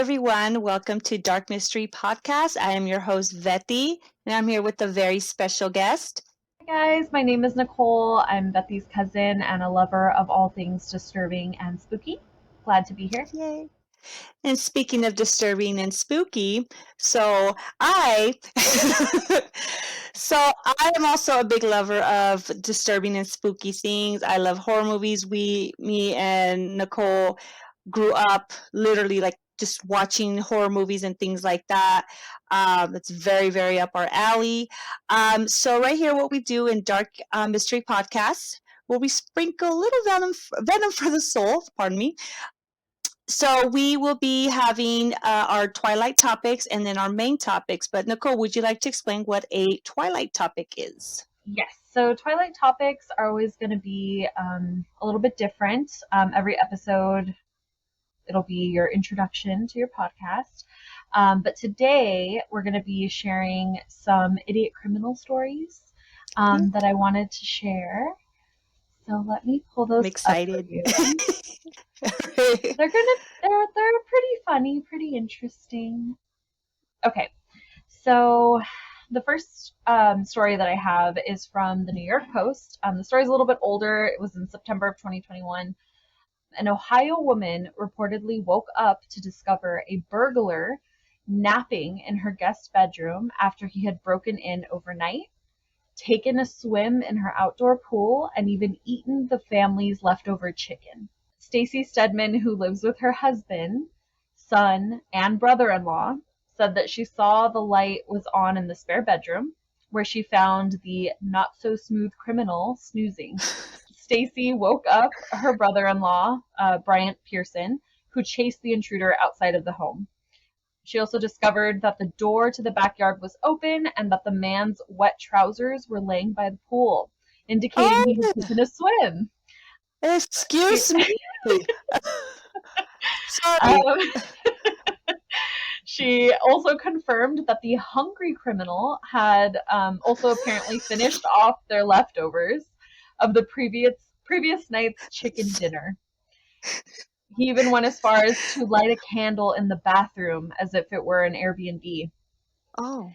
everyone. Welcome to Dark Mystery Podcast. I am your host, Vethy, and I'm here with a very special guest. Hi guys, my name is Nicole. I'm Bethy's cousin and a lover of all things disturbing and spooky. Glad to be here. Yay. And speaking of disturbing and spooky, so I am also a big lover of disturbing and spooky things. I love horror movies. Me and Nicole grew up literally like just watching horror movies and things like that. It's very, very up our alley. So right here, what we do in Dark Mystery Podcasts, where we sprinkle a little venom for the soul, pardon me. So we will be having our Twilight topics and then our main topics. But Nicole, would you like to explain what a Twilight topic is? Yes, so Twilight topics are always going to be a little bit different. Every episode, it'll be your introduction to your podcast. But today, we're going to be sharing some idiot criminal stories that I wanted to share. So let me pull those I'm excited. up for you. They're pretty funny, pretty interesting. Okay, so the first story that I have is from the New York Post. The story's a little bit older. It was in September of 2021. An Ohio woman reportedly woke up to discover a burglar napping in her guest bedroom after he had broken in overnight, taken a swim in her outdoor pool, and even eaten the family's leftover chicken. Stacy Stedman, who lives with her husband, son, and brother-in-law, said that she saw the light was on in the spare bedroom, where she found the not-so-smooth criminal snoozing. Stacy woke up her brother-in-law, Bryant Pearson, who chased the intruder outside of the home. She also discovered that the door to the backyard was open and that the man's wet trousers were laying by the pool, indicating he had taken a swim. Excuse me. Sorry. She also confirmed that the hungry criminal had also apparently finished off their leftovers of the previous night's chicken dinner. He even went as far as to light a candle in the bathroom as if it were an Airbnb. Oh.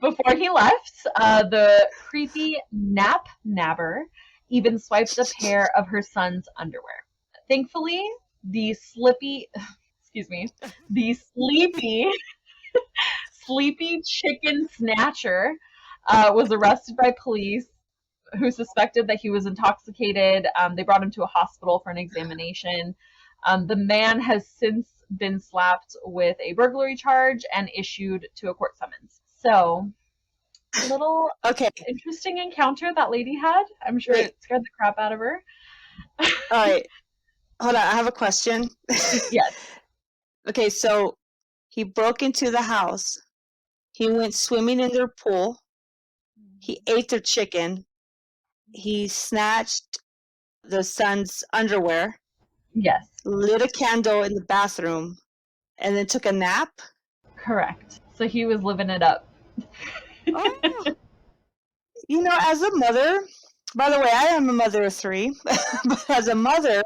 Before he left, the creepy nabber even swiped a pair of her son's underwear. Thankfully, the sleepy chicken snatcher was arrested by police, who suspected that he was intoxicated. They brought him to a hospital for an examination. The man has since been slapped with a burglary charge and issued to a court summons. So, a little interesting encounter that lady had. I'm sure it scared the crap out of her. All right. Hold on, I have a question. Yes. Okay, so he broke into the house. He went swimming in their pool. He ate their chicken. He snatched the son's underwear. Yes. Lit a candle in the bathroom, and then took a nap? Correct. So he was living it up. Oh. You know, as a mother, by the way, I am a mother of 3, but as a mother,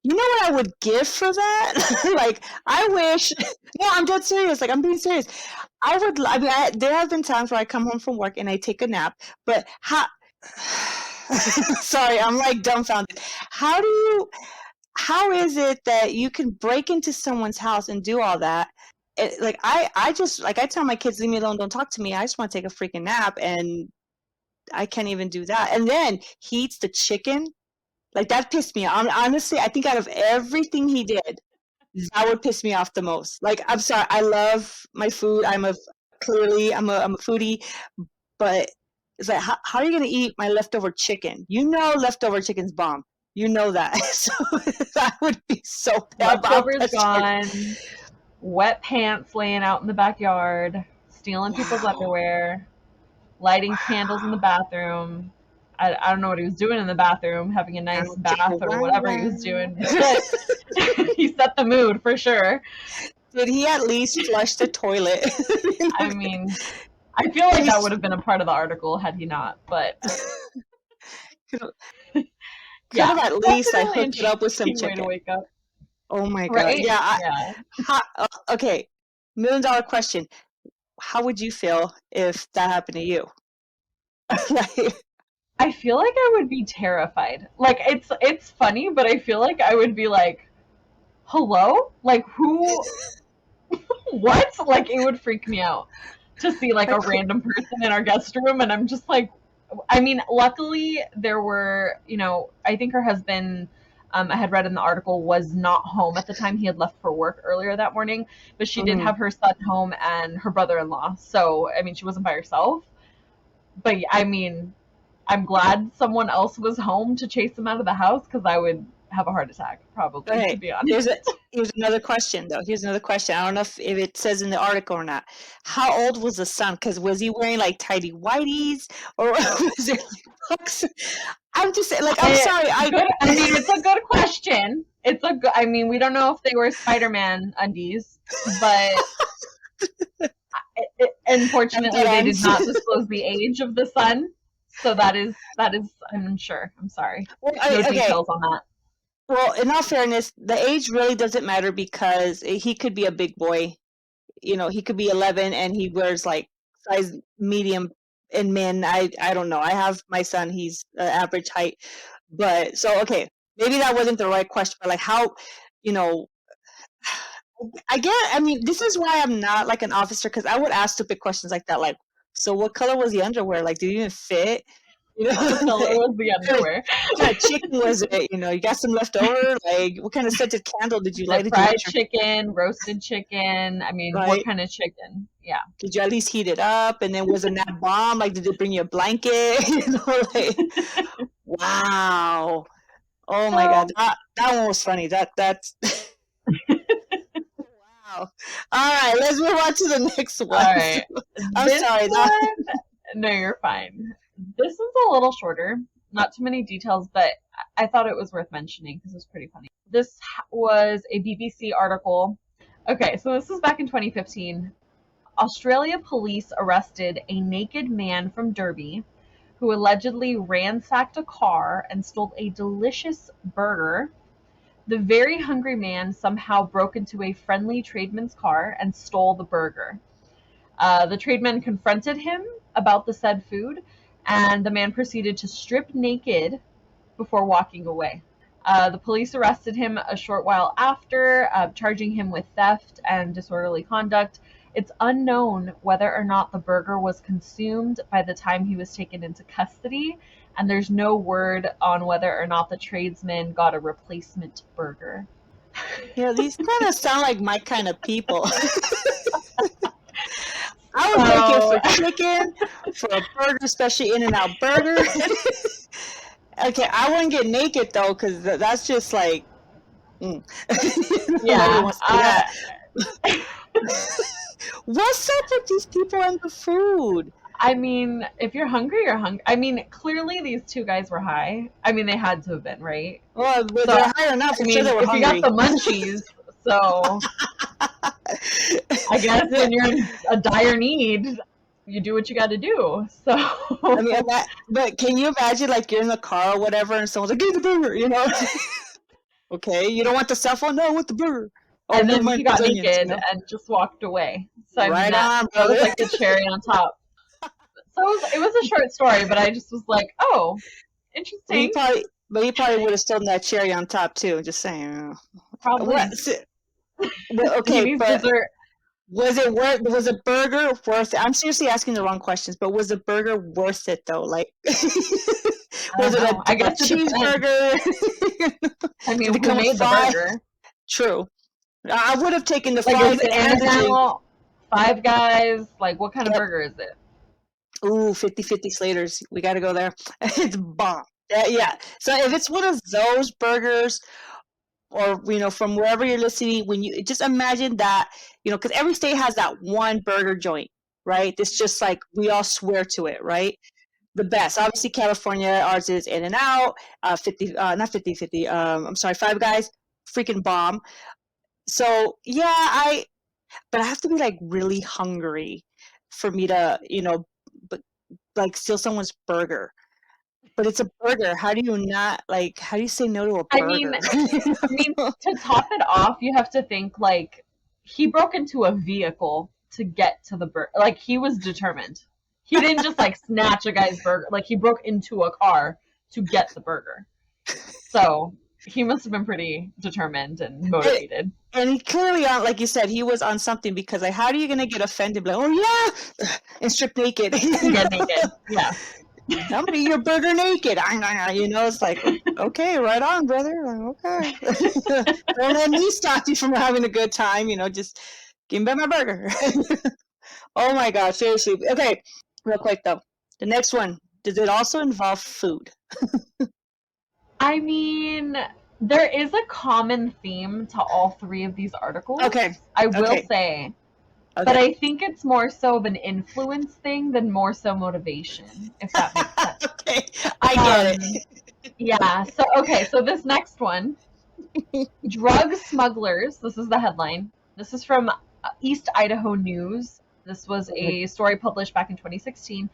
you know what I would give for that? Like, I wish, no, I'm dead serious. Like, I'm being serious. There have been times where I come home from work and I take a nap, but sorry, I'm like dumbfounded. How is it that you can break into someone's house and do all that? I tell my kids, leave me alone, don't talk to me. I just want to take a freaking nap, and I can't even do that. And then he eats the chicken. Like, that pissed me off. Honestly, I think out of everything he did, that would piss me off the most. Like, I'm sorry, I love my food. I'm a foodie, but it's like, how are you going to eat my leftover chicken? You know leftover chicken's bomb. You know that. So that would be so bad. Leftovers gone, wet pants laying out in the backyard, stealing people's underwear, lighting candles in the bathroom. I don't know what he was doing in the bathroom, having a nice bath or whatever he was doing. He set the mood for sure. Did he at least flush the toilet? I mean, I feel like that would have been a part of the article had he not, but could have at least hooked it up with some chicken. Way to wake up. Oh my God. right? Yeah. Yeah. Okay. $1 million question. How would you feel if that happened to you? Like, I feel like I would be terrified. Like it's funny, but I feel like I would be like, "Hello? Like who what?" Like it would freak me out to see like a like, random person in our guest room and I'm just like I mean, luckily there were, I think her husband I had read in the article was not home at the time. He had left for work earlier that morning, but she did mhm. have her son home and her brother-in-law. So, I mean, she wasn't by herself. But I mean, I'm glad someone else was home to chase him out of the house because I would have a heart attack, probably, to Okay. be Here's a honest. here's another question though. Here's another question. I don't know if it says in the article or not. How old was the son? Because was he wearing like tidy whities or was it like bucks? I'm just saying, like, I'm sorry. Good. I mean, it's a good question. I mean, we don't know if they were Spider-Man undies, but And unfortunately, they did ends. not disclose the age of the son. So that is. I'm sure. I'm sorry. Well, No okay. details on that. Well, in all fairness, the age really doesn't matter because he could be a big boy. He could be 11 and he wears like size medium in men. I don't know. I have my son. He's average height. But so, okay, maybe that wasn't the right question, but like how, you know, I mean, this is why I'm not like an officer because I would ask stupid questions like that. Like, so what color was the underwear? Like, did it even fit? You know, What color like, was the underwear? what kind of chicken was it? You got some left over? Like, what kind of scented candle did you Is light? it Did you fried light your, chicken, roasted chicken? I mean, what right? kind of chicken? Yeah. Did you at least heat it up? And then was it not bomb? Like, did they bring you a blanket? Like, wow. Oh my God, So, that one was funny. That's wow. All right, let's move on to the next one. all right. I'm This sorry. one, no, you're fine. This one's a little shorter. Not too many details, but I thought it was worth mentioning because it was pretty funny. This was a BBC article. Okay, so this was back in 2015. Australia police arrested a naked man from Derby who allegedly ransacked a car and stole a delicious burger. The very hungry man somehow broke into a friendly tradesman's car and stole the burger. The tradesman confronted him about the said food, and the man proceeded to strip naked before walking away. The police arrested him a short while after, charging him with theft and disorderly conduct. It's unknown whether or not the burger was consumed by the time he was taken into custody, and there's no word on whether or not the tradesman got a replacement burger. These kind of sound like my kind of people. I would break in So, for chicken, for a burger, especially In-N-Out Burger. Okay, I wouldn't get naked though, because that's just like, mm. Nobody yeah, wants to do that. What's up with these people and the food? I mean, if you're hungry, you're hungry. I mean, clearly these two guys were high. I mean, they had to have been, right? Well, So, they're high enough. I I'm sure mean, they were if you got hungry. the munchies, so I guess when you're in a dire need, you do what you got to do. I mean, So, but can you imagine, like, you're in the car or whatever, and someone's like, "Give me the burger," Okay, you don't want the cell phone? No, I want the burger. Oh, and never then mind, he there's got naked and just walked away. So, I mean, Right that on, that was brother. like the cherry on top. So it was a short story, but I just was like, oh, But he interesting. probably, would have stolen that cherry on top too. Just saying. What? Probably Well, he okay, needs but dessert. was it worth? Was a burger worth it? I'm seriously asking the wrong questions, but was the burger worth it though? Like, I was don't it a know. I double guess it depends. cheeseburger? I mean, Did it who come with made the fries? burger? True. I would have taken the Like, is fries it and the drink. In-N-Out, Five Guys? Like, what kind of Yep. burger is it? Ooh, 50-50 Slaters. We got to go there. It's bomb. Yeah. So if it's one of those burgers, or from wherever you're listening, when you just imagine that, because every state has that one burger joint, right? It's just like we all swear to it, right? The best, obviously, California. Ours is In-N-Out, 50, not 50-50. I'm sorry, Five Guys, freaking bomb. So yeah, but I have to be like really hungry for me to, but like steal someone's burger. But it's a burger. How do you not like? How do you say no to a I mean, burger? to top it off, you have to think like he broke into a vehicle to get to the burger. Like he was determined. He didn't just like snatch a guy's burger. Like he broke into a car to get the burger. So he must have been pretty determined and motivated. And he clearly on, like you said, he was on something because like, how are you gonna get offended? Like, oh yeah, and strip naked. Get naked. Yeah. I'm gonna eat your burger naked. You know, it's like, okay, right on, brother. Like, okay. Don't let me stop you from having a good time. You know, just give me back my burger. Oh my gosh, seriously. Okay, real quick though. The next one, does it also involve food? I mean, there is a common theme to all three of these articles. Okay. I will Okay. say. Okay. But I think it's more so of an influence thing than more so motivation, if that makes sense. Okay, I get it. Yeah. So this next one, drug smugglers. This is the headline. This is from East Idaho News. This was a story published back in 2016.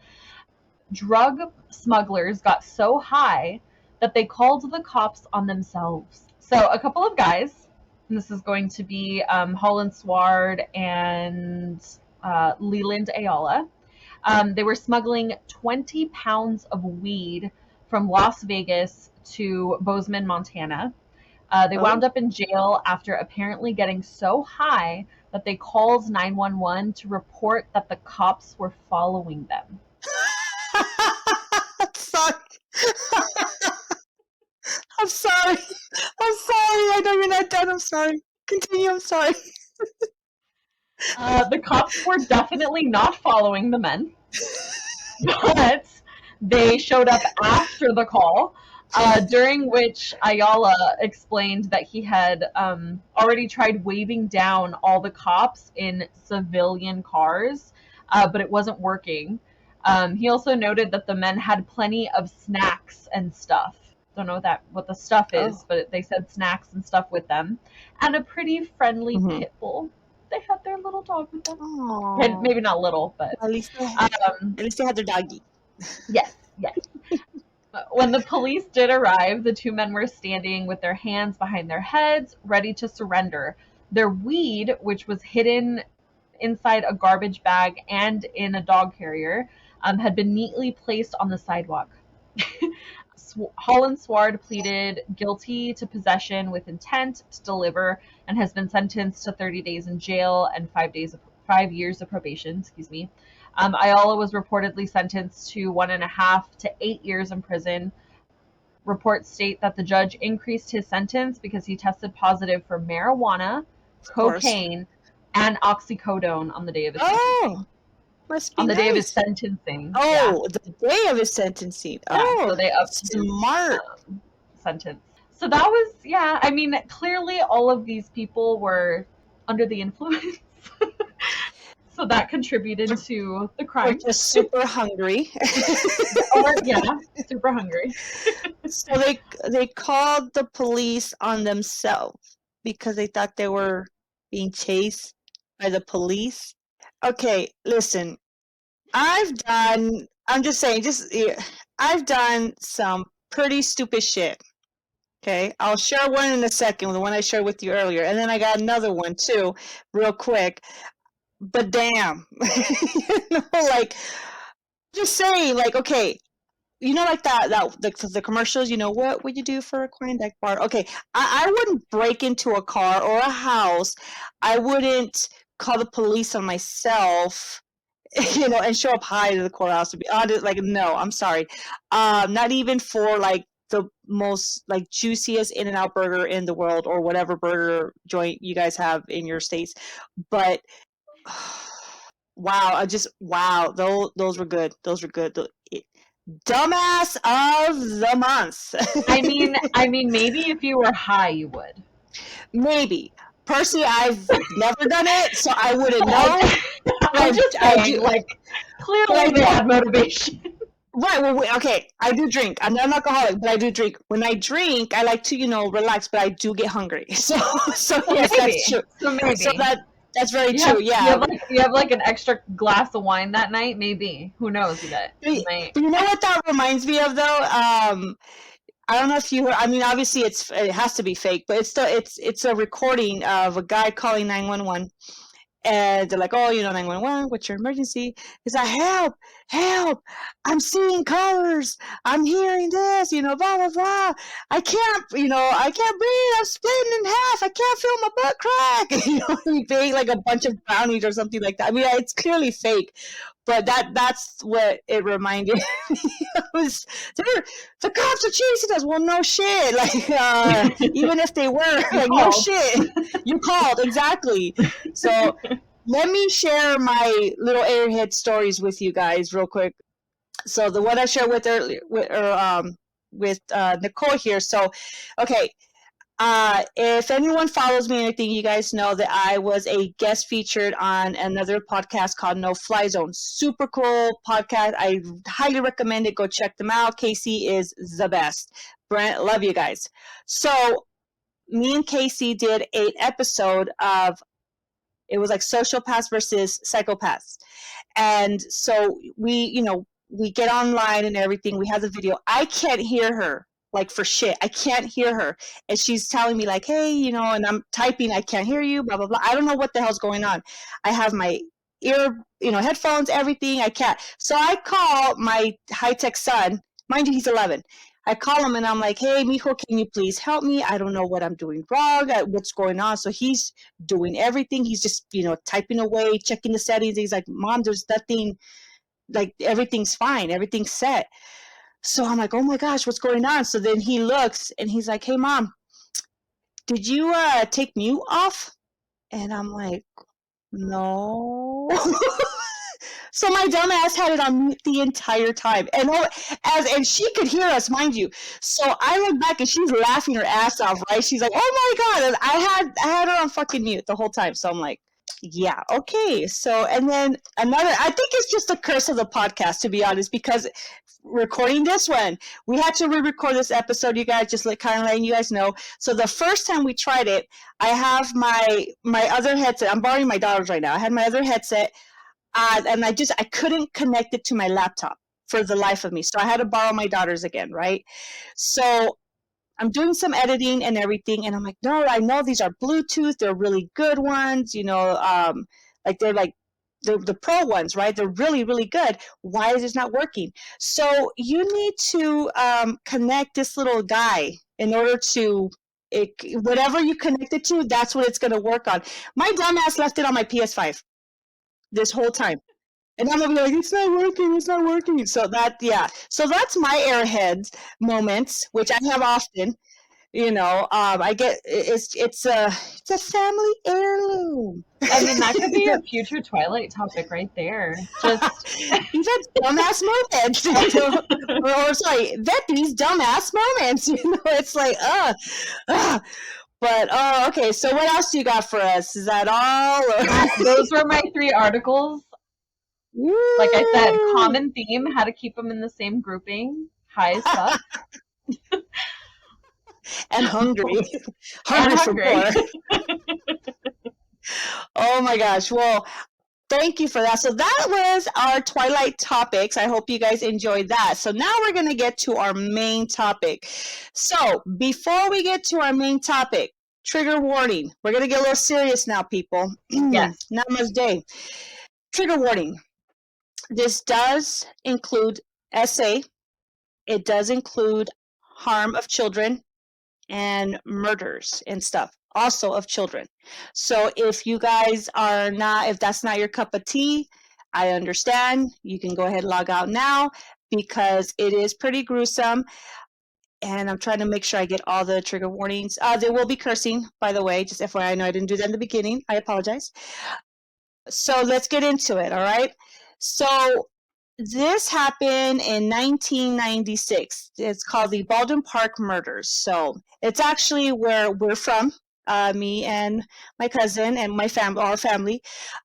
Drug smugglers got so high that they called the cops on themselves. So a couple of guys, and this is going to be Holland Sward and Leland Ayala. They were smuggling 20 pounds of weed from Las Vegas to Bozeman, Montana. They wound up in jail after apparently getting so high that they called 911 to report that the cops were following them. Sorry. I'm sorry. I'm sorry. I know you're not done. I'm sorry. Continue. I'm sorry. The cops were definitely not following the men, but they showed up after the call, during which Ayala explained that he had already tried waving down all the cops in civilian cars, but it wasn't working. He also noted that the men had plenty of snacks and stuff. Don't know what the stuff is, but they said snacks and stuff with them, and a pretty friendly pit bull. They had their little dog with them. And maybe not little, but at least they had their doggy. Yes. When the police did arrive, the two men were standing with their hands behind their heads, ready to surrender. Their weed, which was hidden inside a garbage bag and in a dog carrier, had been neatly placed on the sidewalk. Holland Sward pleaded guilty to possession with intent to deliver and has been sentenced to 30 days in jail and 5 years of probation. Ayala was reportedly sentenced to 1.5 to 8 years in prison. Reports state that the judge increased his sentence because he tested positive for marijuana, cocaine, and oxycodone on the day of his sentencing. Must be on the nice. day of his sentencing. The day of his sentencing. So they upped smart his sentence. So that was, I mean, clearly all of these people were under the influence. So that contributed to the crime. Or just super hungry. Super hungry. So they called the police on themselves because they thought they were being chased by the police. Okay, listen. I've done some pretty stupid shit. Okay, I'll share one in a second, the one I shared with you earlier, and then I got another one too, real quick. But damn, like, just saying, like, okay, like the commercials, what would you do for a Klondike bar? Okay, I wouldn't break into a car or a house. I wouldn't call the police on myself, and show up high to the courthouse. To be honest, like, no, I'm sorry. Not even for, like, the most, like, juiciest In-N-Out burger in the world or whatever burger joint you guys have in your states. But wow, those were good. Those were good. Dumbass of the month. I mean, maybe if you were high, you would. Maybe. Personally, I've never done it, so I wouldn't know. I'm just saying, clearly they had motivation. Right, well, okay, I do drink. I'm not an alcoholic, but I do drink. When I drink, I like to, relax, but I do get hungry. So yes, maybe. that's true. So maybe. So That's very You have true. you Yeah. have like you have like an extra glass of wine that night, maybe. Who knows? You might. But you know what that reminds me of though? I don't know if you heard. I mean, obviously it has to be fake, but it's a recording of a guy calling 911, and they're like, "Oh, 911, what's your emergency?" He's like, "Help, help! I'm seeing colors. I'm hearing this. Blah blah blah. I can't breathe. I'm splitting in half. I can't feel my butt crack." He ate like a bunch of brownies or something like that. I mean, it's clearly fake, but that's what it reminded me. It was the cops are chasing us. Well, no shit. Like, even if they were, You like, no called. shit. You called exactly. So let me share my little airhead stories with you guys real quick. So the one I shared with earlier with Nicole here. So, okay. If anyone follows me or anything, you guys know that I was a guest featured on another podcast called No Fly Zone. Super cool podcast. I highly recommend it. Go check them out. Casey is the best. Brent, love you guys. So me and Casey did an episode of, it was like sociopaths versus psychopaths. And so we get online and everything. We have the video. I can't hear her, like, for shit. I can't hear her. And she's telling me like, hey, and I'm typing, I can't hear you, blah, blah, blah. I don't know what the hell's going on. I have my ear, headphones, everything. I can't. So I call my high-tech son. Mind you, he's 11. I call him and I'm like, hey, mijo, can you please help me? I don't know what I'm doing wrong. What's going on? So he's doing everything. He's just, typing away, checking the settings. He's like, Mom, there's nothing, like, everything's fine. Everything's set. So I'm like, oh my gosh, what's going on? So then he looks and he's like, hey, Mom, did you take mute off? And I'm like, no. So my dumbass had it on mute the entire time, and she could hear us, mind you. So I look back and she's laughing her ass off, right? She's like, "Oh my god!" And I had her on fucking mute the whole time. So I'm like, "Yeah, okay." So and then I think it's just the curse of the podcast, to be honest, because recording this one, we had to re-record this episode. You guys, just kind of letting you guys know. So the first time we tried it, I have my other headset. I'm borrowing my daughter's right now. I had my other headset. And I couldn't connect it to my laptop for the life of me. So I had to borrow my daughter's again, right? So I'm doing some editing and everything, and I'm like, no, I know these are Bluetooth. They're really good ones, they're like the pro ones, right? They're really, really good. Why is this not working? So you need to connect this little guy in order to whatever you connect it to, that's what it's going to work on. My dumbass left it on my PS5 this whole time. And I'm gonna be like, it's not working, it's not working. So so that's my airhead moments, which I have often. I get it's a family heirloom. I mean, that could be your future Twilight topic right there. Just These are dumbass moments, or sorry, Vetti's dumbass moments. It's like, But okay. So what else do you got for us? Is that all? those were my 3 articles. Woo! Like I said, common theme, how to keep them in the same grouping. High as fuck. And hungry. And For hungry. more. Oh my gosh. Well, thank you for that. So that was our Twilight topics. I hope you guys enjoyed that. So now we're going to get to our main topic. So before we get to our main topic, trigger warning. We're going to get a little serious now, people. Yes. Namaste. Trigger warning. This does include SA. It does include harm of children and murders and stuff, also of children. So if you guys if that's not your cup of tea, I understand. You can go ahead and log out now because it is pretty gruesome. And I'm trying to make sure I get all the trigger warnings. There will be cursing, by the way, just FYI. I know I didn't do that in the beginning. I apologize. So let's get into it, all right? So this happened in 1996. It's called the Baldwin Park murders. So it's actually where we're from. me and my cousin and my family, our family.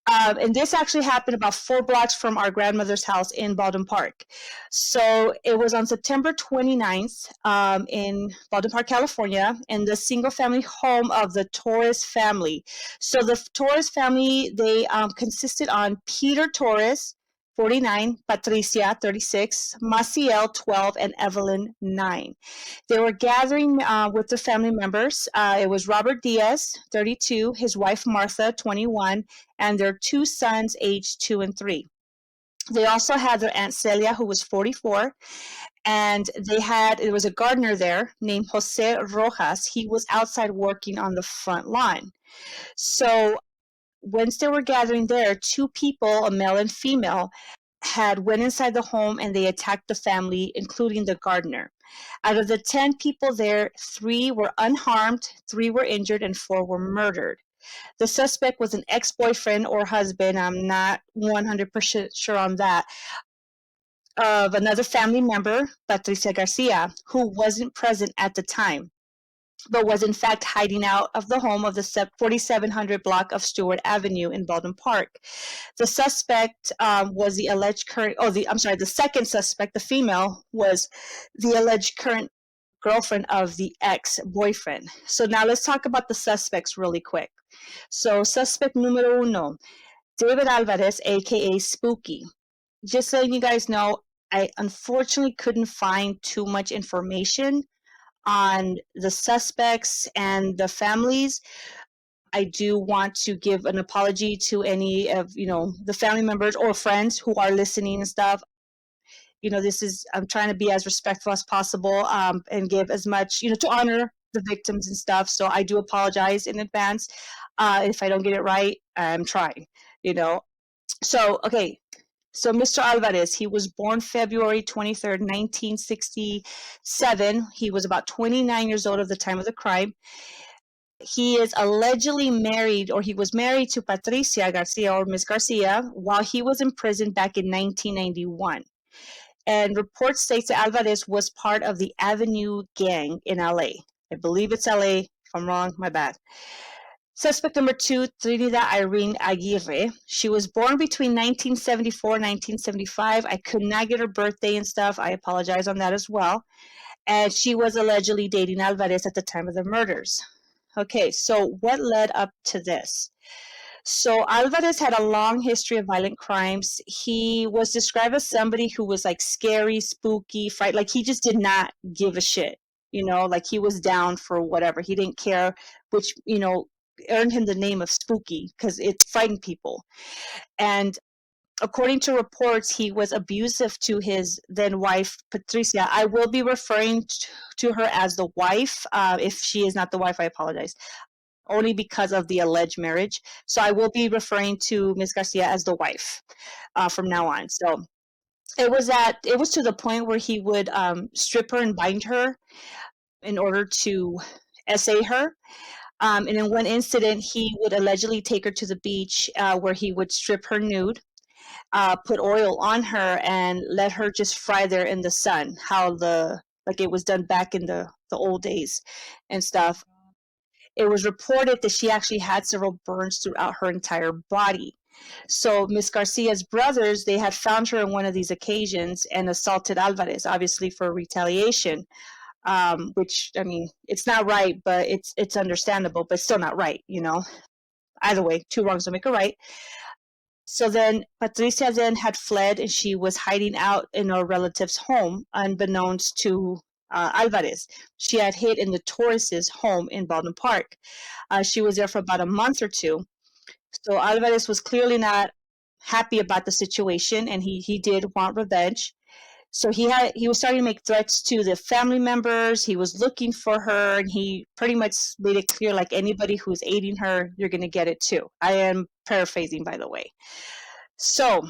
And this actually happened about 4 blocks from our grandmother's house in Baldwin Park. So it was on September 29th in Baldwin Park, California, in the single family home of the Torres family. So the Torres family, they consisted on Peter Torres, 49, Patricia, 36, Maciel, 12, and Evelyn, 9. They were gathering with their family members. It was Robert Diaz, 32, his wife Martha, 21, and their 2 sons, aged 2 and 3. They also had their Aunt Celia, who was 44, and there was a gardener there named Jose Rojas. He was outside working on the front lawn. So once they were gathering there, 2 people, a male and female, had went inside the home and they attacked the family, including the gardener. Out of the 10 people there, 3 were unharmed, 3 were injured, and 4 were murdered. The suspect was an ex-boyfriend or husband, I'm not 100% sure on that, of another family member, Patricia Garcia, who wasn't present at the time, but was in fact hiding out of the home of the 4700 block of Stewart Avenue in Baldwin Park. The suspect was the alleged current, the second suspect, the female, was the alleged current girlfriend of the ex-boyfriend. So now let's talk about the suspects really quick. So suspect numero uno, David Alvarez, aka Spooky. Just letting you guys know, I unfortunately couldn't find too much information on the suspects and the families. I do want to give an apology to any of, the family members or friends who are listening and stuff. I'm trying to be as respectful as possible, and give as much, to honor the victims and stuff. So I do apologize in advance. If I don't get it right, I'm trying, So, okay. So Mr. Alvarez, he was born February 23rd, 1967. He was about 29 years old at the time of the crime. He is allegedly married, or he was married to Patricia Garcia, or Miss Garcia, while he was in prison back in 1991. And reports state that Alvarez was part of the Avenue Gang in LA. I believe it's LA. If I'm wrong, my bad. Suspect number 2, Trinidad Irene Aguirre. She was born between 1974 and 1975. I could not get her birthday and stuff. I apologize on that as well. And she was allegedly dating Alvarez at the time of the murders. Okay, so what led up to this? So Alvarez had a long history of violent crimes. He was described as somebody who was like scary, spooky, like he just did not give a shit. Like he was down for whatever. He didn't care, which, earned him the name of Spooky because it frightened people. And according to reports, he was abusive to his then wife, Patricia. I will be referring to her as the wife. If she is not the wife, I apologize. Only because of the alleged marriage. So I will be referring to Ms. Garcia as the wife from now on. So it was to the point where he would strip her and bind her in order to essay her. And in one incident, he would allegedly take her to the beach where he would strip her nude, put oil on her, and let her just fry there in the sun, like it was done back in the old days and stuff. It was reported that she actually had several burns throughout her entire body. So Miss Garcia's brothers, they had found her on one of these occasions and assaulted Alvarez, obviously for retaliation. Which, I mean, it's not right, but it's understandable, but still not right, Either way, 2 wrongs don't make a right. So then Patricia then had fled and she was hiding out in her relative's home, unbeknownst to Alvarez. She had hid in the Torres' home in Baldwin Park. She was there for about a month or 2. So Alvarez was clearly not happy about the situation, and he did want revenge. So he was starting to make threats to the family members. He was looking for her, and he pretty much made it clear, like, anybody who's aiding her, you're going to get it too. I am paraphrasing, by the way. So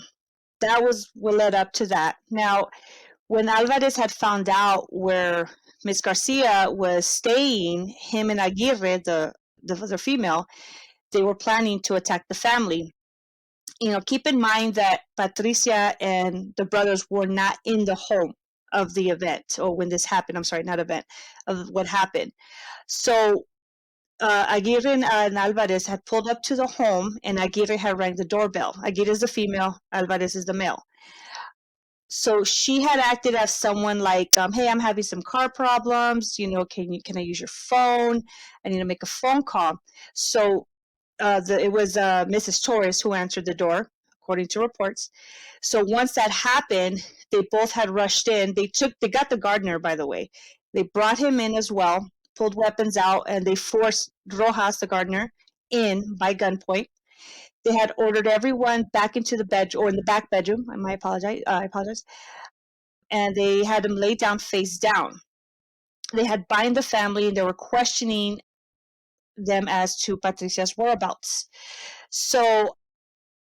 that was what led up to that. Now, when Alvarez had found out where Miss Garcia was staying, him and Aguirre, the female, they were planning to attack the family. Keep in mind that Patricia and the brothers were not in the home of the event, or when this happened. I'm sorry, not event, of what happened. So Aguirre and Alvarez had pulled up to the home, and Aguirre had rang the doorbell. Aguirre is the female, Alvarez is the male. So she had acted as someone like, hey, I'm having some car problems. Can I use your phone? I need to make a phone call. So it was Mrs. Torres who answered the door, according to reports. So once that happened, they both had rushed in. They got the gardener, by the way. They brought him in as well, pulled weapons out, and they forced Rojas, the gardener, in by gunpoint. They had ordered everyone back into the bedroom, or in the back bedroom. I apologize. And they had him lay down face down. They had bind the family, and they were questioning them as to Patricia's whereabouts. So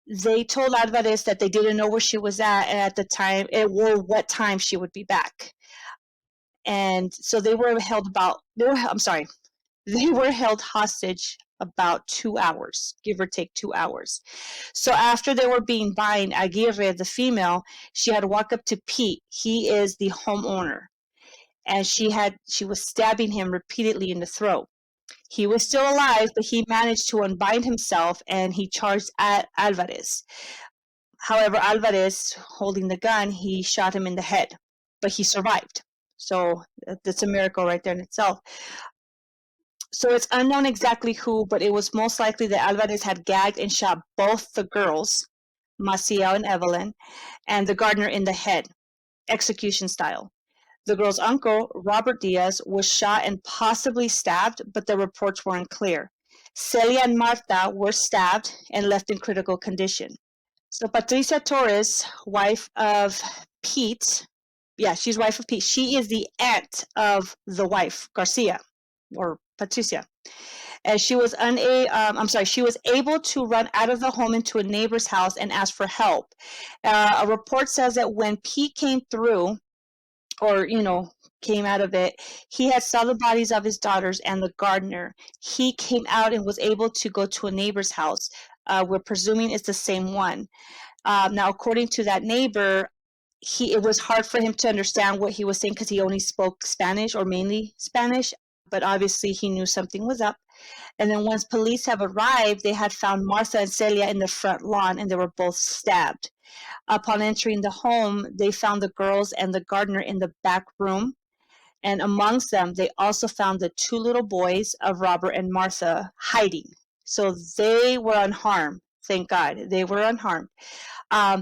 they told Alvarez that they didn't know where she was at the time, or what time she would be back. And so they were held hostage about 2 hours, give or take 2 hours. So after they were being bound, Aguirre, the female, she had walked up to Pete. He is the homeowner. And she was stabbing him repeatedly in the throat. He was still alive, but he managed to unbind himself, and he charged at Alvarez. However, Alvarez, holding the gun, he shot him in the head, but he survived. So that's a miracle right there in itself. So it's unknown exactly who, but it was most likely that Alvarez had gagged and shot both the girls, Maciel and Evelyn, and the gardener in the head, execution style. The girl's uncle, Robert Diaz, was shot and possibly stabbed, but the reports were unclear. Celia and Marta were stabbed and left in critical condition. So Patricia Torres, wife of Pete, she's wife of Pete. She is the aunt of the wife, Garcia, or Patricia. And she was she was able to run out of the home into a neighbor's house and ask for help. A report says that when Pete came through, or came out of it, he had saw the bodies of his daughters and the gardener. He came out and was able to go to a neighbor's house. We're presuming it's the same one. Now, according to that neighbor, it was hard for him to understand what he was saying because he only spoke Spanish, or mainly Spanish, but obviously he knew something was up. And then once police have arrived, they had found Martha and Celia in the front lawn, and they were both stabbed. Upon entering the home, they found the girls and the gardener in the back room. And amongst them, they also found the 2 little boys of Robert and Martha hiding. So they were unharmed. Thank God, they were unharmed.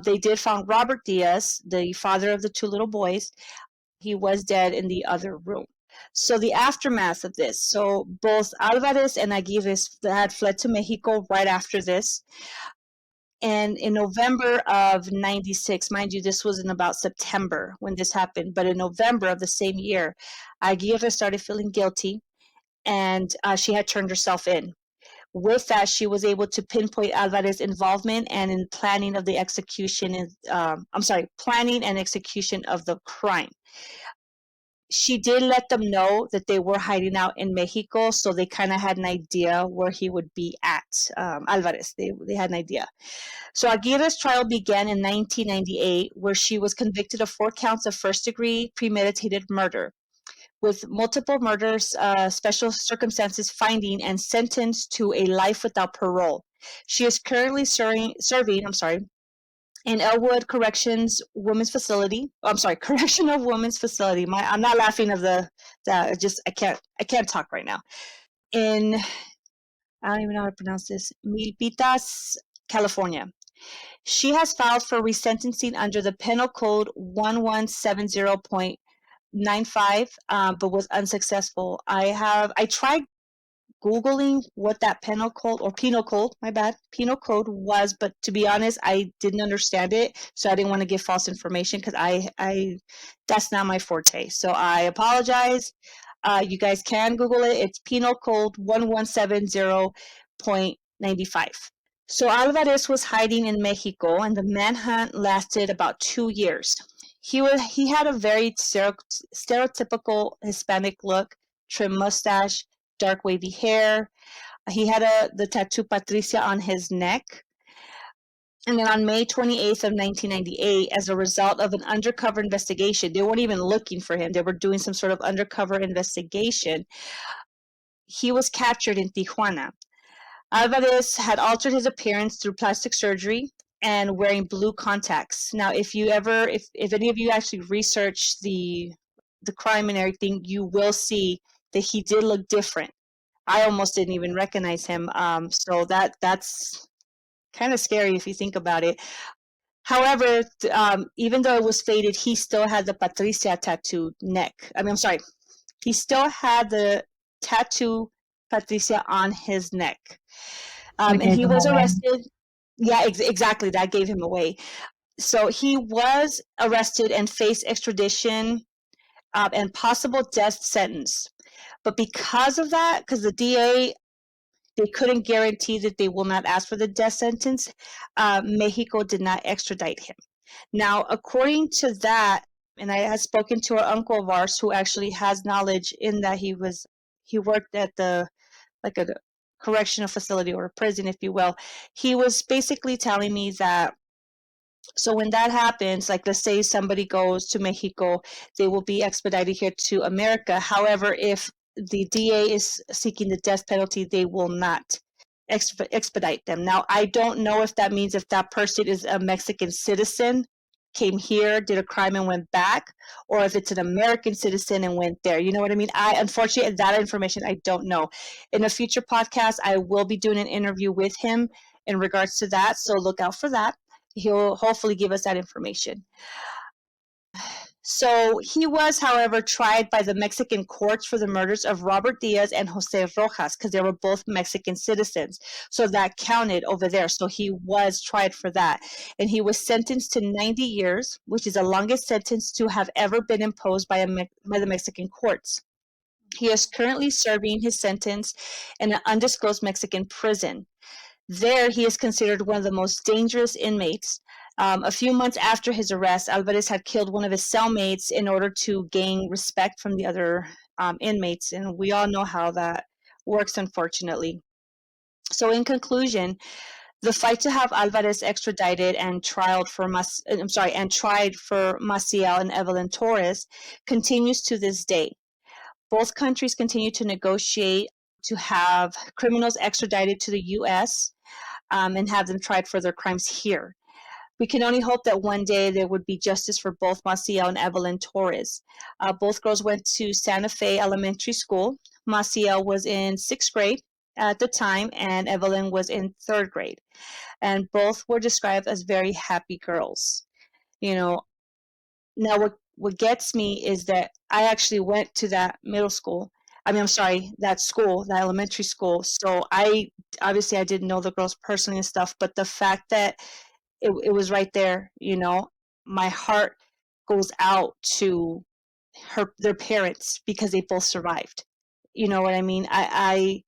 They did find Robert Diaz, the father of the 2 little boys. He was dead in the other room. So the aftermath of this. So both Alvarez and Aguirre had fled to Mexico right after this. And in November of 96, mind you, this was in about September when this happened, but in November of the same year, Aguirre started feeling guilty, and she had turned herself in. With that, she was able to pinpoint Alvarez's involvement and in planning of the execution, planning and execution of the crime. She did let them know that they were hiding out in Mexico, so they kind of had an idea where he would be at. Alvarez, they had an idea. So Aguirre's trial began in 1998, where she was convicted of 4 counts of first-degree premeditated murder, with multiple murders, special circumstances finding, and sentenced to a life without parole. She is currently serving in Elwood Correctional Women's Facility. Correctional Women's Facility. I'm not laughing of I can't talk right now. I don't even know how to pronounce this. Milpitas, California. She has filed for resentencing under the Penal Code 1170.95, but was unsuccessful. I tried Googling what that penal code was, but to be honest, I didn't understand it, so I didn't want to give false information because I that's not my forte. So I apologize. You guys can Google it. It's Penal Code 1170.95. So Alvarez was hiding in Mexico, and the manhunt lasted about 2 years. He had a very stereotypical Hispanic look, trim mustache, dark wavy hair. He had the tattoo Patricia on his neck. And then on May 28th of 1998, as a result of an undercover investigation, they weren't even looking for him. They were doing some sort of undercover investigation. he was captured in Tijuana. Alvarez had altered his appearance through plastic surgery and wearing blue contacts. Now, if any of you actually research the crime and everything, you will see that he did look different. I almost didn't even recognize him. So that's kind of scary if you think about it. However, even though it was faded, he still had the Patricia tattoo neck. I mean, I'm sorry, he still had the tattoo Patricia on his neck. That And gave he them was away. arrested. Yeah, exactly. That gave him away. So he was arrested and faced extradition and possible death sentence. But because of that, because the DA, they couldn't guarantee that they will not ask for the death sentence, Mexico did not extradite him. Now, according to that, and I had spoken to an uncle of ours who actually has knowledge in that he worked at the like a correctional facility or a prison, if you will. He was basically telling me that so when that happens, like let's say somebody goes to Mexico, they will be expedited here to America. However, if the DA is seeking the death penalty, they will not expedite them. Now, I don't know if that means if that person is a Mexican citizen, came here, did a crime and went back, or if it's an American citizen and went there. You know what I mean? I unfortunately that information I don't know. In a future podcast, I will be doing an interview with him in regards to that, so look out for that. He'll hopefully give us that information. So he was, however, tried by the Mexican courts for the murders of Robert Diaz and Jose Rojas because they were both Mexican citizens. So that counted over there. So he was tried for that. And he was sentenced to 90 years, which is the longest sentence to have ever been imposed by the Mexican courts. He is currently serving his sentence in an undisclosed Mexican prison. There, he is considered one of the most dangerous inmates. A few months after his arrest, Alvarez had killed one of his cellmates in order to gain respect from the other inmates, and we all know how that works, unfortunately. So, in conclusion, the fight to have Alvarez extradited and tried for Maciel and Evelyn Torres continues to this day. Both countries continue to negotiate to have criminals extradited to the U.S. And have them tried for their crimes here. We can only hope that one day there would be justice for both Maciel and Evelyn Torres. Both girls went to Santa Fe Elementary School. Maciel was in sixth grade at the time, and Evelyn was in third grade. And both were described as very happy girls. You know, now what gets me is that I actually went to that middle school. I mean, I'm sorry, that school, that elementary school. So I obviously I didn't know the girls personally and stuff, but the fact that it was right there, my heart goes out to their parents because they both survived. You know what I mean? I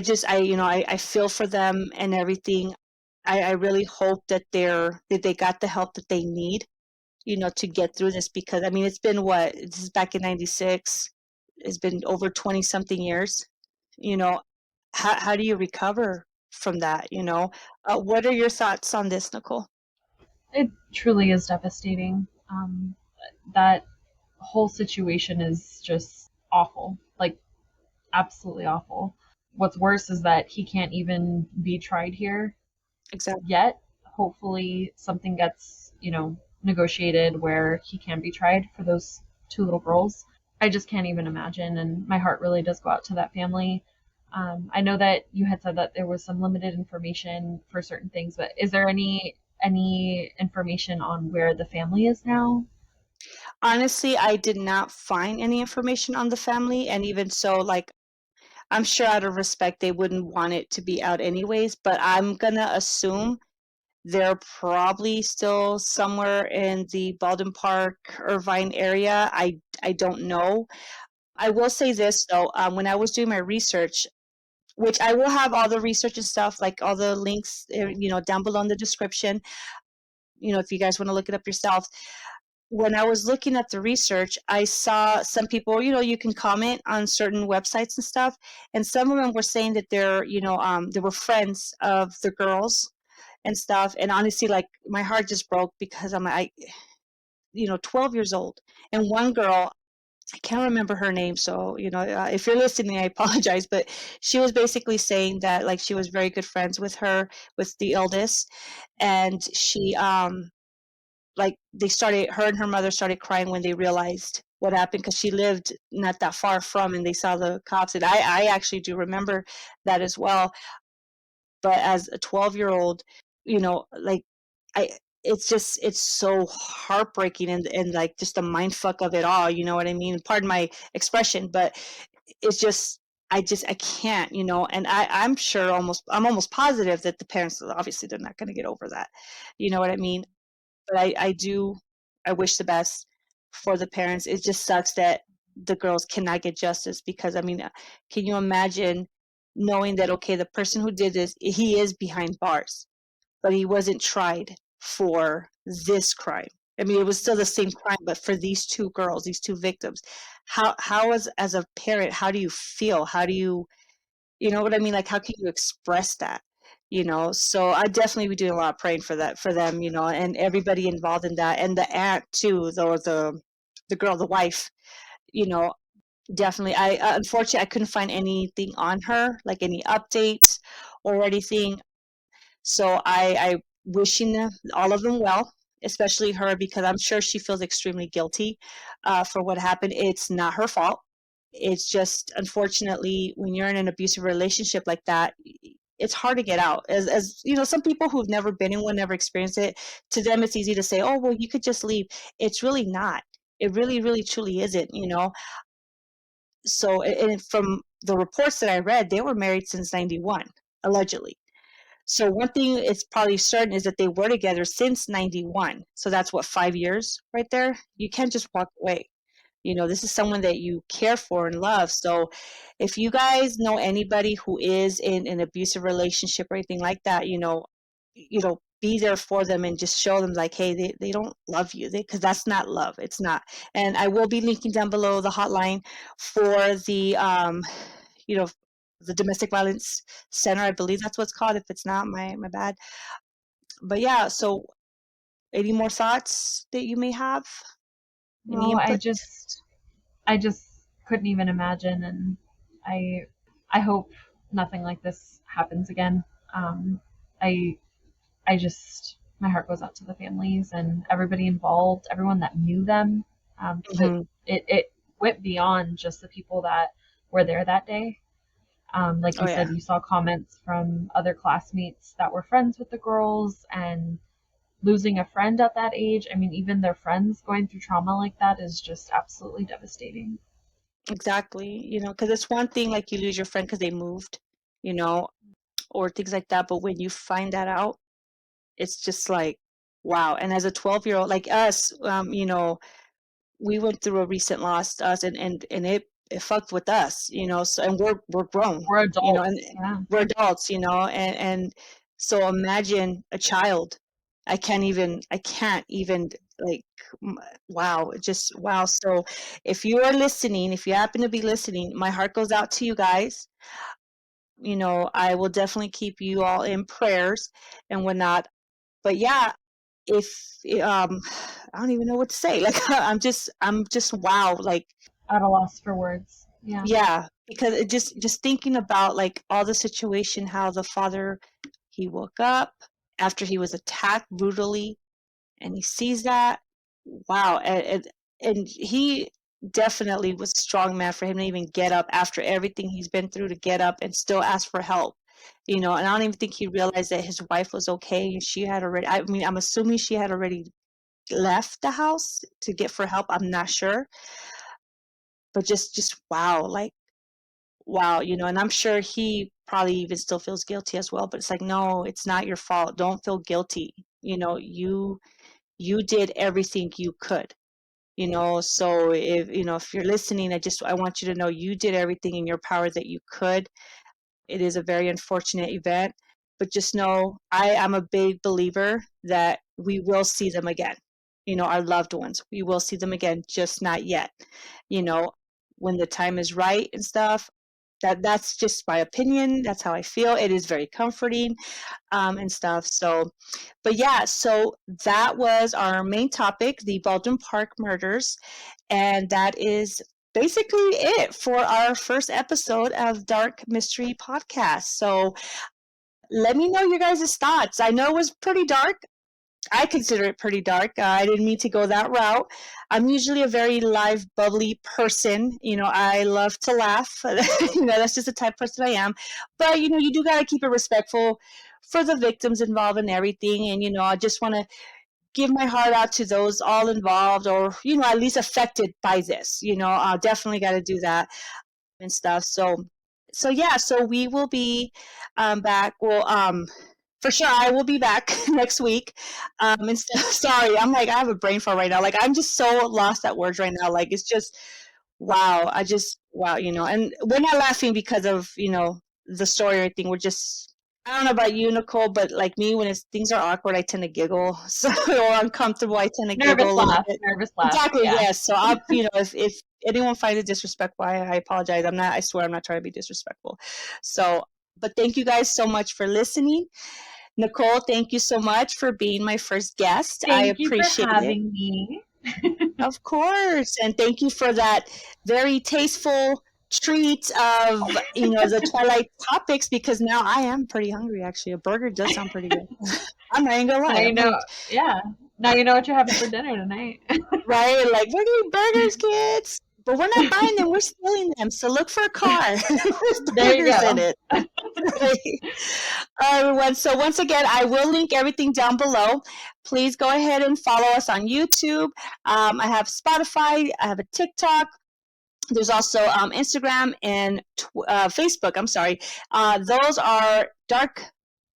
just I feel for them and everything. I really hope that they got the help that they need, to get through this because I mean it's been this is back in 96. It's been over 20 something years. You know, how do you recover from that, what are your thoughts on this, Nicole? It truly is devastating. That whole situation is just awful. Like, absolutely awful. What's worse is that he can't even be tried here Exactly. yet. Hopefully, something gets, negotiated where he can be tried for those two little girls. I just can't even imagine, and my heart really does go out to that family. I know that you had said that there was some limited information for certain things, but is there any information on where the family is now? Honestly, I did not find any information on the family, and even so, like, I'm sure out of respect they wouldn't want it to be out anyways, but I'm gonna assume they're probably still somewhere in the Baldwin Park, Irvine area. I don't know. I will say this though, when I was doing my research, which I will have all the research and stuff, like all the links, down below in the description, if you guys want to look it up yourself. When I was looking at the research, I saw some people, you can comment on certain websites and stuff, and some of them were saying that they were friends of the girls and stuff. And honestly, like my heart just broke because I'm like, 12 years old, and one girl, I can't remember her name, so if you're listening, I apologize. But she was basically saying that like she was very good friends with her, with the eldest, and she like they started her and her mother started crying when they realized what happened because she lived not that far from and they saw the cops. And I actually do remember that as well. But as a 12-year-old, like I it's so heartbreaking and like just the mind fuck of it all, you know what I mean? Pardon my expression, but it's just I can't, and I'm almost positive that the parents, obviously they're not going to get over that. You know what I mean? But I wish the best for the parents. It just sucks that the girls cannot get justice because I mean, can you imagine knowing that okay, the person who did this, he is behind bars, but he wasn't tried for this crime. I mean, it was still the same crime, but for these two girls, these two victims, how as a parent, how do you feel? How do you know what I mean? Like, how can you express that? So I definitely be doing a lot of praying for that for them, and everybody involved in that, and the aunt too, the girl, the wife, you know, definitely. I unfortunately I couldn't find anything on her, like any updates or anything. So I wishing them, all of them well, especially her because I'm sure she feels extremely guilty for what happened. It's not her fault. It's just unfortunately when you're in an abusive relationship like that, it's hard to get out. As some people who've never been in one, never experienced it, to them it's easy to say, "Oh, well, you could just leave." It's really not. It really, really, truly isn't. So, and from the reports that I read, they were married since '91, allegedly. So one thing it's probably certain is that they were together since '91. So that's what, 5 years right there. You can't just walk away. This is someone that you care for and love. So if you guys know anybody who is in an abusive relationship or anything like that, be there for them and just show them like, hey, they don't love you because that's not love. It's not. And I will be linking down below the hotline for you know, the domestic violence center. I believe that's what it's called. If it's not, my bad. But yeah, so any more thoughts that you may have? Any No, input? I just couldn't even imagine, and I I hope nothing like this happens again. Um, I I just my heart goes out to the families and everybody involved, everyone that knew them, because Hmm. it went beyond just the people that were there that day. Like Oh you yeah. said, you saw comments from other classmates that were friends with the girls, and losing a friend at that age, I mean, even their friends going through trauma like that is just absolutely devastating. Exactly, because it's one thing like you lose your friend because they moved, you know, or things like that. But when you find that out, it's just like, wow. And as a 12-year-old, like us, we went through a recent loss, us, and it fucked with us, So and we're grown, We're and adults, yeah. we're adults, and so imagine a child. I can't even like m- wow, just wow. So if you are listening, if you happen to be listening, my heart goes out to you guys. I will definitely keep you all in prayers and whatnot. But yeah, if I don't even know what to say. Like I'm just wow. Like At a loss for words. Yeah. yeah, because it just thinking about like all the situation, how the father he woke up after he was attacked brutally, and he sees that. Wow, and he definitely was a strong man for him to even get up after everything he's been through to get up and still ask for help. And I don't even think he realized that his wife was okay and she had already, I mean, I'm assuming she had already left the house to get for help. I'm not sure, but just wow, like wow, and I'm sure he probably even still feels guilty as well, but it's like no, it's not your fault. Don't feel guilty. You did everything you could. So if you're listening, I want you to know you did everything in your power that you could. It is a very unfortunate event, but just know I am a big believer that we will see them again. Our loved ones, we will see them again, just not yet. You know, when the time is right and stuff. That's just my opinion. That's how I feel. It is very comforting, and stuff. So, but yeah, so that was our main topic, the Baldwin Park murders, and that is basically it for our first episode of Dark Mystery Podcast. So let me know your guys' thoughts. I know it was pretty dark. I consider it pretty dark. I didn't mean to go that route. I'm usually a very live, bubbly person. I love to laugh. That's just the type of person I am. But, you do got to keep it respectful for the victims involved and everything. And, I just want to give my heart out to those all involved or, at least affected by this. Definitely got to do that and stuff. So yeah, so we will be back. Well, for sure, I will be back next week. Sorry, I have a brain fart right now. Like, I'm just so lost at words right now. Like, it's just, wow. Wow, and we're not laughing because of, the story or anything. We're just, I don't know about you, Nicole, but like me, when things are awkward, I tend to giggle. So, or uncomfortable, I tend to giggle a little bit. Nervous laugh. Exactly, Yeah. yes. So, if anyone finds it disrespectful, I apologize. I swear I'm not trying to be disrespectful. So, but thank you guys so much for listening. Nicole, thank you so much for being my first guest. I Thank you for appreciate it. having me. Of course. And thank you for that very tasteful treat of, the Twilight topics, because now I am pretty hungry, actually. A burger does sound pretty good. I'm not even gonna lie. Now you know, yeah. Now you know what you're having for dinner tonight. Right? Like, we're getting burgers, kids. But we're not buying them, we're stealing them. So look for a car with burgers in it. Everyone, so once again, I will link everything down below. Please go ahead and follow us on YouTube. I have Spotify, I have a TikTok. There's also Instagram and Facebook. I'm sorry. Those are Dark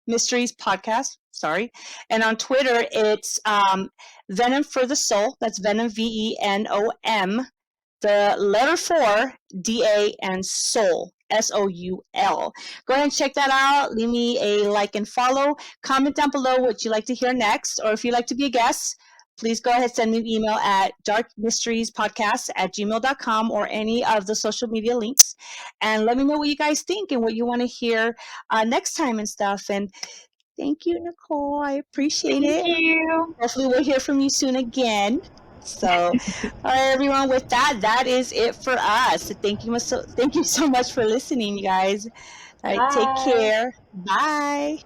Mysteries Podcast. Sorry. And on Twitter, it's Venom for the Soul. That's Venom, VENOM. The letter 4, DA, and Soul, SOUL. Go ahead and check that out. Leave me a like and follow. Comment down below what you'd like to hear next, or if you'd like to be a guest, please go ahead, send me an email at darkmysteriespodcast@gmail.com or any of the social media links. And let me know what you guys think and what you want to hear next time and stuff. And thank you, Nicole. I appreciate it. Thank you. Hopefully we'll hear from you soon again. So, all right, everyone, with that is it for us. Thank you so much for listening, you guys. All right, take care. Bye.